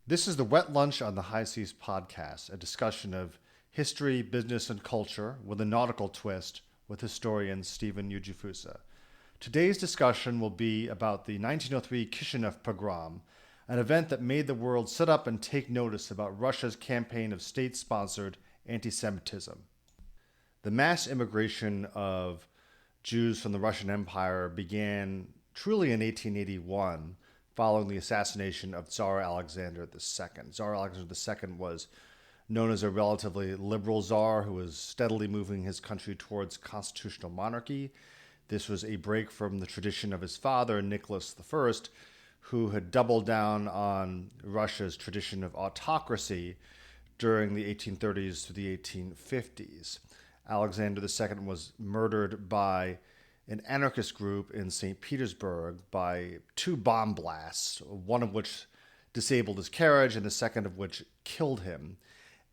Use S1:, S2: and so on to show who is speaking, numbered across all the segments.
S1: This is the Wet Lunch on the High Seas podcast, a discussion of history, business, and culture with a nautical twist with historian Stephen Ujifusa. Today's discussion will be about the 1903 Kishinev Pogrom, an event that made the world sit up and take notice about Russia's campaign of state-sponsored anti-Semitism. The mass immigration of Jews from the Russian Empire began truly in 1881, following the assassination of Tsar Alexander II. Tsar Alexander II was known as a relatively liberal czar who was steadily moving his country towards constitutional monarchy. This was a break from the tradition of his father, Nicholas I, who had doubled down on Russia's tradition of autocracy during the 1830s to the 1850s. Alexander II was murdered by an anarchist group in St. Petersburg by two bomb blasts, one of which disabled his carriage and the second of which killed him.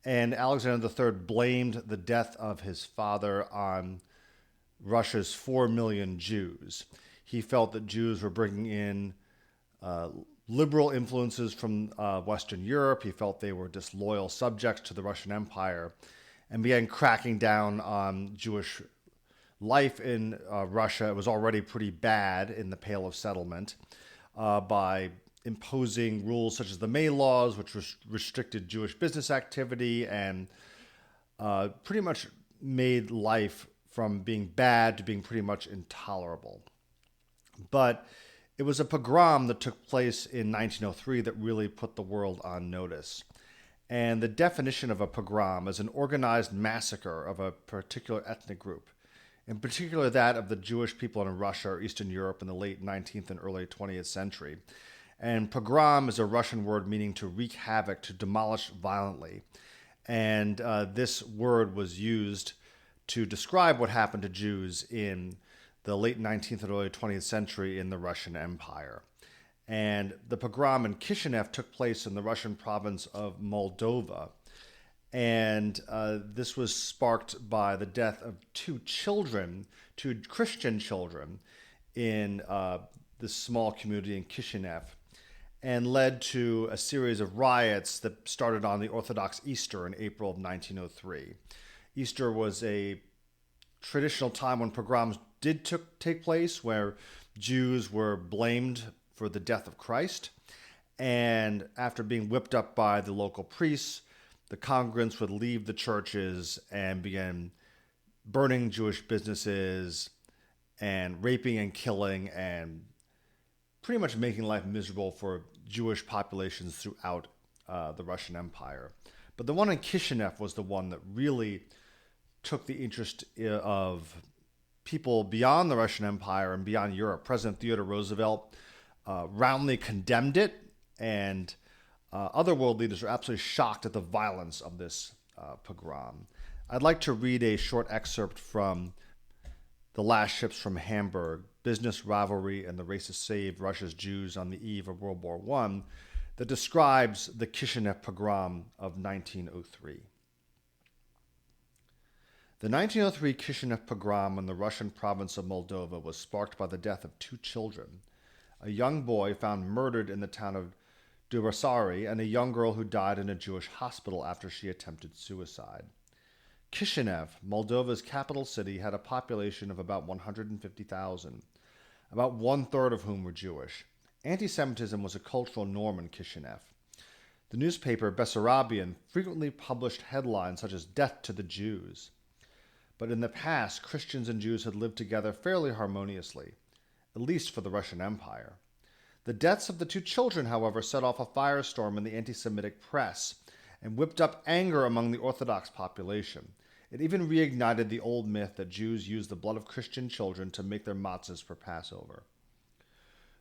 S1: And Alexander III blamed the death of his father on Russia's 4 million Jews. He felt that Jews were bringing in liberal influences from Western Europe. He felt they were disloyal subjects to the Russian Empire and began cracking down on Jewish life in Russia. It was already pretty bad in the Pale of Settlement by imposing rules such as the May Laws, which restricted Jewish business activity and pretty much made life from being bad to being pretty much intolerable. But it was a pogrom that took place in 1903 that really put the world on notice. And the definition of a pogrom is an organized massacre of a particular ethnic group, in particular that of the Jewish people in Russia or Eastern Europe in the late 19th and early 20th century. And pogrom is a Russian word meaning to wreak havoc, to demolish violently. And this word was used to describe what happened to Jews in the late 19th and early 20th century in the Russian Empire. And the pogrom in Kishinev took place in the Russian province of Moldova. And this was sparked by the death of two Christian children in this small community in Kishinev, and led to a series of riots that started on the Orthodox Easter in April of 1903. Easter was a traditional time when pogroms did take place, where Jews were blamed for the death of Christ. And after being whipped up by the local priests, the congregants would leave the churches and begin burning Jewish businesses and raping and killing and pretty much making life miserable for Jewish populations throughout the Russian Empire. But the one in Kishinev was the one that really took the interest of people beyond the Russian Empire and beyond Europe. President Theodore Roosevelt roundly condemned it, and other world leaders were absolutely shocked at the violence of this pogrom. I'd like to read a short excerpt from The Last Ships from Hamburg, Business, Rivalry, and the Race to Save Russia's Jews on the Eve of World War I, that describes the Kishinev pogrom of 1903. The 1903 Kishinev pogrom in the Russian province of Moldova was sparked by the death of two children, a young boy found murdered in the town of Bessarabia, and a young girl who died in a Jewish hospital after she attempted suicide. Kishinev, Moldova's capital city, had a population of about 150,000, about one-third of whom were Jewish. Anti-Semitism was a cultural norm in Kishinev. The newspaper Bessarabia frequently published headlines such as "Death to the Jews." But in the past, Christians and Jews had lived together fairly harmoniously, at least for the Russian Empire. The deaths of the two children, however, set off a firestorm in the anti-Semitic press and whipped up anger among the Orthodox population. It even reignited the old myth that Jews used the blood of Christian children to make their matzahs for Passover.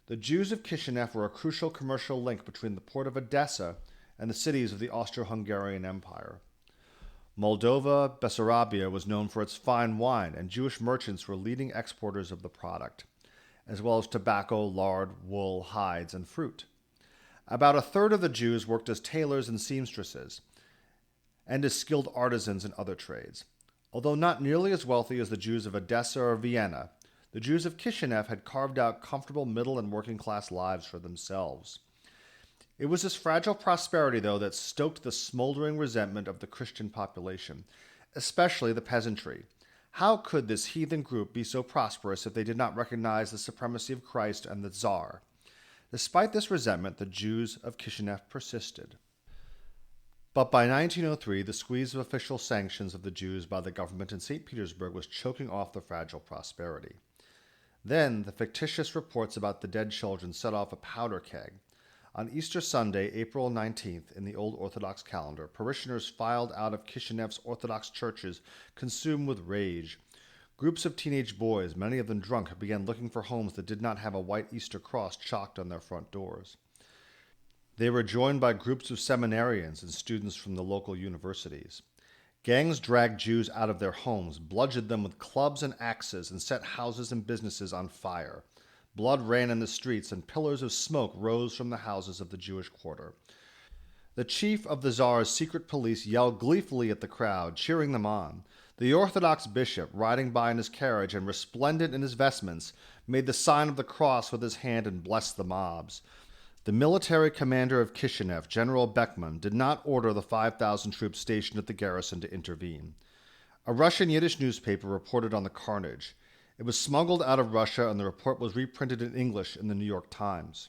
S1: The Jews of Kishinev were a crucial commercial link between the port of Odessa and the cities of the Austro-Hungarian Empire. Moldova, Bessarabia, was known for its fine wine, and Jewish merchants were leading exporters of the product, as well as tobacco, lard, wool, hides, and fruit. About a third of the Jews worked as tailors and seamstresses, and as skilled artisans in other trades. Although not nearly as wealthy as the Jews of Odessa or Vienna, the Jews of Kishinev had carved out comfortable middle and working class lives for themselves. It was this fragile prosperity, though, that stoked the smoldering resentment of the Christian population, especially the peasantry. How could this heathen group be so prosperous if they did not recognize the supremacy of Christ and the Tsar? Despite this resentment, the Jews of Kishinev persisted. But by 1903, the squeeze of official sanctions of the Jews by the government in St. Petersburg was choking off the fragile prosperity. Then, the fictitious reports about the dead children set off a powder keg. On Easter Sunday, April 19th, in the old Orthodox calendar, parishioners filed out of Kishinev's Orthodox churches, consumed with rage. Groups of teenage boys, many of them drunk, began looking for homes that did not have a white Easter cross chalked on their front doors. They were joined by groups of seminarians and students from the local universities. Gangs dragged Jews out of their homes, bludgeoned them with clubs and axes, and set houses and businesses on fire. Blood ran in the streets, and pillars of smoke rose from the houses of the Jewish quarter. The chief of the Tsar's secret police yelled gleefully at the crowd, cheering them on. The Orthodox bishop, riding by in his carriage and resplendent in his vestments, made the sign of the cross with his hand and blessed the mobs. The military commander of Kishinev, General Beckman, did not order the 5,000 troops stationed at the garrison to intervene. A Russian Yiddish newspaper reported on the carnage. It was smuggled out of Russia, and the report was reprinted in English in the New York Times.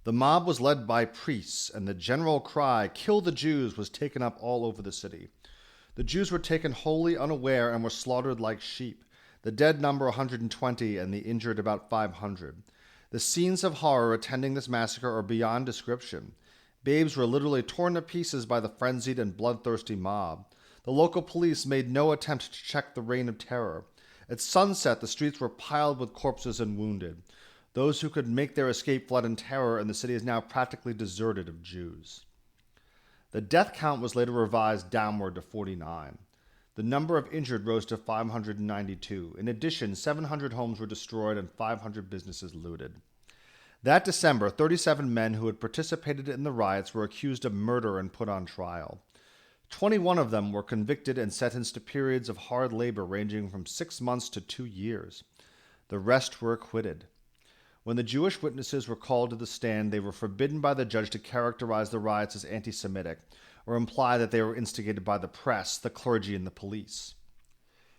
S1: The mob was led by priests, and the general cry, "Kill the Jews," was taken up all over the city. The Jews were taken wholly unaware and were slaughtered like sheep. The dead number 120 and the injured about 500. The scenes of horror attending this massacre are beyond description. Babes were literally torn to pieces by the frenzied and bloodthirsty mob. The local police made no attempt to check the reign of terror. At sunset, the streets were piled with corpses and wounded. Those who could make their escape fled in terror, and the city is now practically deserted of Jews. The death count was later revised downward to 49. The number of injured rose to 592. In addition, 700 homes were destroyed and 500 businesses looted. That December, 37 men who had participated in the riots were accused of murder and put on trial. 21 of them were convicted and sentenced to periods of hard labor ranging from 6 months to 2 years. The rest were acquitted. When the Jewish witnesses were called to the stand, they were forbidden by the judge to characterize the riots as anti-Semitic or imply that they were instigated by the press, the clergy, and the police.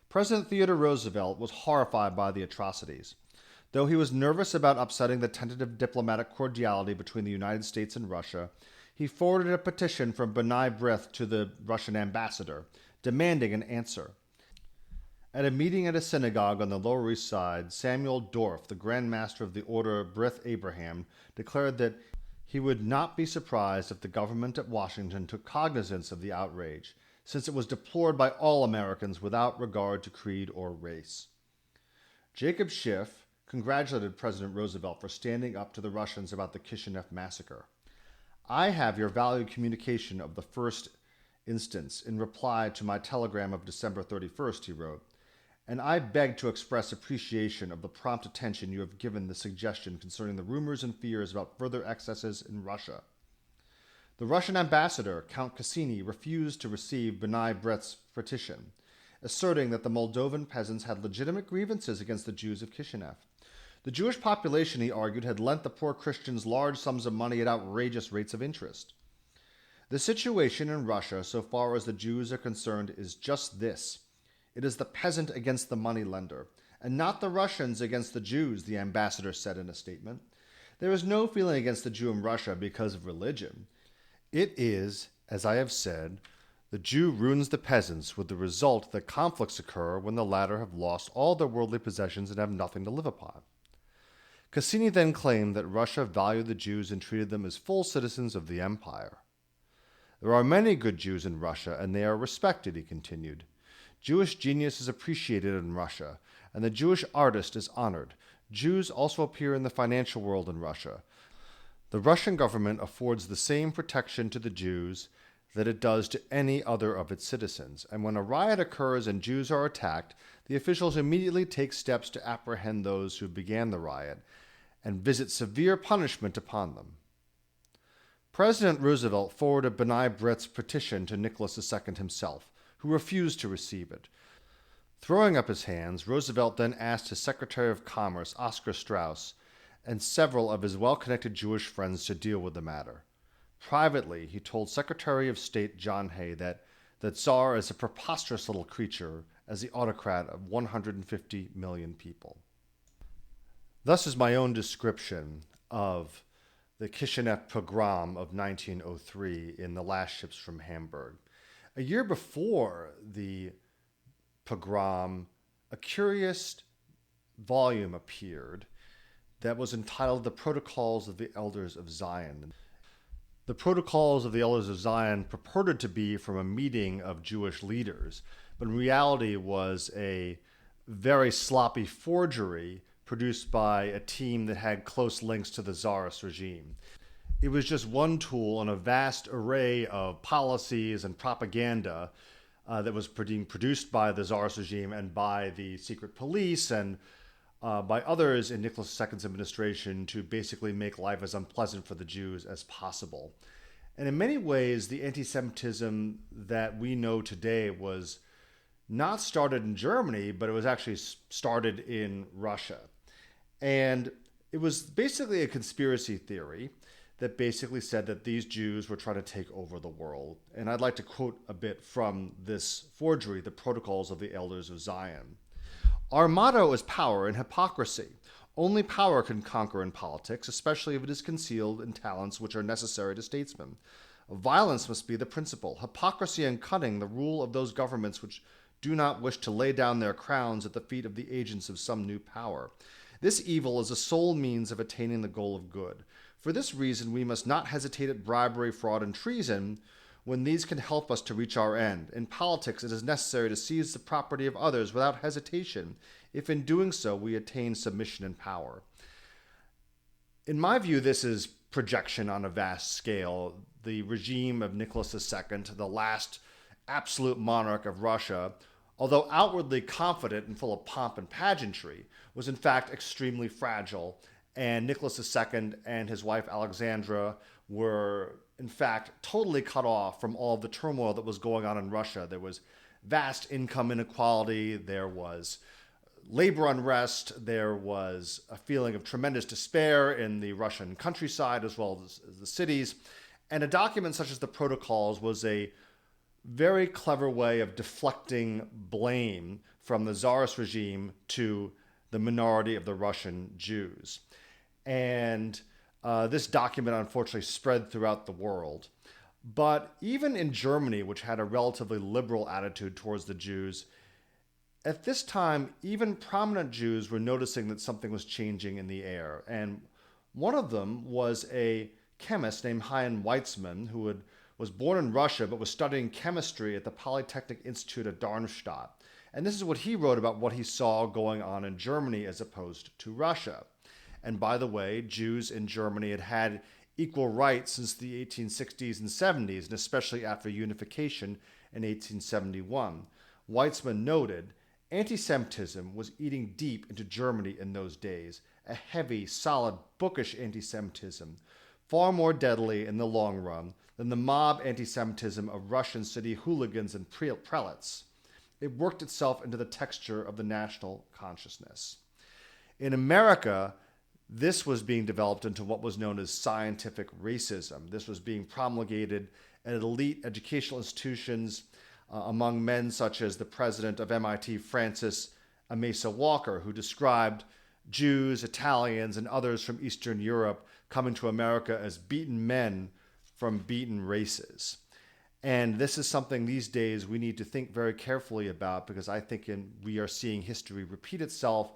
S1: President Theodore Roosevelt was horrified by the atrocities. Though he was nervous about upsetting the tentative diplomatic cordiality between the United States and Russia, he forwarded a petition from B'nai B'rith to the Russian ambassador, demanding an answer. At a meeting at a synagogue on the Lower East Side, Samuel Dorff, the Grand Master of the Order B'rith Abraham, declared that he would not be surprised if the government at Washington took cognizance of the outrage, since it was deplored by all Americans without regard to creed or race. Jacob Schiff congratulated President Roosevelt for standing up to the Russians about the Kishinev massacre. "I have your valued communication of the first instance in reply to my telegram of December 31st, he wrote, "and I beg to express appreciation of the prompt attention you have given the suggestion concerning the rumors and fears about further excesses in Russia." The Russian ambassador, Count Cassini, refused to receive B'nai B'rith's petition, asserting that the Moldovan peasants had legitimate grievances against the Jews of Kishinev. The Jewish population, he argued, had lent the poor Christians large sums of money at outrageous rates of interest. The situation in Russia, so far as the Jews are concerned, is just this. It is the peasant against the moneylender, and not the Russians against the Jews, the ambassador said in a statement. There is no feeling against the Jew in Russia because of religion. It is, as I have said, the Jew ruins the peasants, with the result that conflicts occur when the latter have lost all their worldly possessions and have nothing to live upon. Cassini then claimed that Russia valued the Jews and treated them as full citizens of the empire. "There are many good Jews in Russia, and they are respected," he continued. "Jewish genius is appreciated in Russia, and the Jewish artist is honored. Jews also appear in the financial world in Russia. The Russian government affords the same protection to the Jews that it does to any other of its citizens, and when a riot occurs and Jews are attacked, the officials immediately take steps to apprehend those who began the riot and visit severe punishment upon them." President Roosevelt forwarded B'nai B'rith's petition to Nicholas II himself, who refused to receive it. Throwing up his hands, Roosevelt then asked his Secretary of Commerce, Oscar Strauss, and several of his well-connected Jewish friends to deal with the matter. Privately, he told Secretary of State John Hay that the Tsar is a preposterous little creature as the autocrat of 150 million people. Thus is my own description of the Kishinev Pogrom of 1903 in The Last Ships from Hamburg. A year before the pogrom, a curious volume appeared that was entitled The Protocols of the Elders of Zion. The Protocols of the Elders of Zion purported to be from a meeting of Jewish leaders, but in reality was a very sloppy forgery produced by a team that had close links to the Tsarist regime. It was just one tool in a vast array of policies and propaganda that was being produced by the Tsarist regime and by the secret police and by others in Nicholas II's administration to basically make life as unpleasant for the Jews as possible. And in many ways, the anti-Semitism that we know today was not started in Germany, but it was actually started in Russia. And it was basically a conspiracy theory that basically said that these Jews were trying to take over the world. And I'd like to quote a bit from this forgery, The Protocols of the Elders of Zion. Our motto is power and hypocrisy. Only power can conquer in politics, especially if it is concealed in talents which are necessary to statesmen. Violence must be the principle. Hypocrisy and cunning the rule of those governments which do not wish to lay down their crowns at the feet of the agents of some new power. This evil is the sole means of attaining the goal of good. For this reason, we must not hesitate at bribery, fraud, and treason when these can help us to reach our end. In politics, it is necessary to seize the property of others without hesitation, if in doing so we attain submission and power. In my view, this is projection on a vast scale. The regime of Nicholas II, the last absolute monarch of Russia, although outwardly confident and full of pomp and pageantry, was in fact extremely fragile. And Nicholas II and his wife Alexandra were, in fact, totally cut off from all of the turmoil that was going on in Russia. There was vast income inequality, there was labor unrest, there was a feeling of tremendous despair in the Russian countryside as well as the cities. And a document such as the Protocols was a very clever way of deflecting blame from the Tsarist regime to the minority of the Russian Jews. And this document unfortunately spread throughout the world. But even in Germany, which had a relatively liberal attitude towards the Jews, at this time, even prominent Jews were noticing that something was changing in the air. And one of them was a chemist named Chaim Weizmann, who was born in Russia but was studying chemistry at the Polytechnic Institute at Darmstadt. And this is what he wrote about what he saw going on in Germany as opposed to Russia. And by the way, Jews in Germany had had equal rights since the 1860s and 70s, and especially after unification in 1871. Weizmann noted, anti-Semitism was eating deep into Germany in those days, a heavy, solid, bookish anti-Semitism, far more deadly in the long run than the mob anti-Semitism of Russian city hooligans and prelates. It worked itself into the texture of the national consciousness. In America, this was being developed into what was known as scientific racism. This was being promulgated at elite educational institutions among men such as the president of MIT, Francis Amasa Walker, who described Jews, Italians, and others from Eastern Europe coming to America as beaten men from beaten races. And this is something these days we need to think very carefully about, because I think we are seeing history repeat itself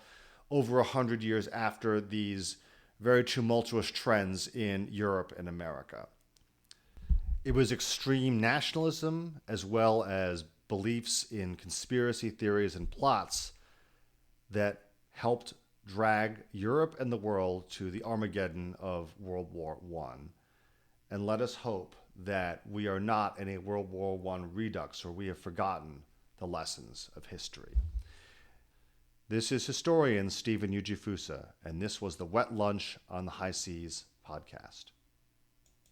S1: over 100 years after these very tumultuous trends in Europe and America. It was extreme nationalism as well as beliefs in conspiracy theories and plots that helped drag Europe and the world to the Armageddon of World War I. And let us hope that we are not in a World War I redux, or we have forgotten the lessons of history. This is historian Stephen Ujifusa, and this was the Wet Lunch on the High Seas podcast.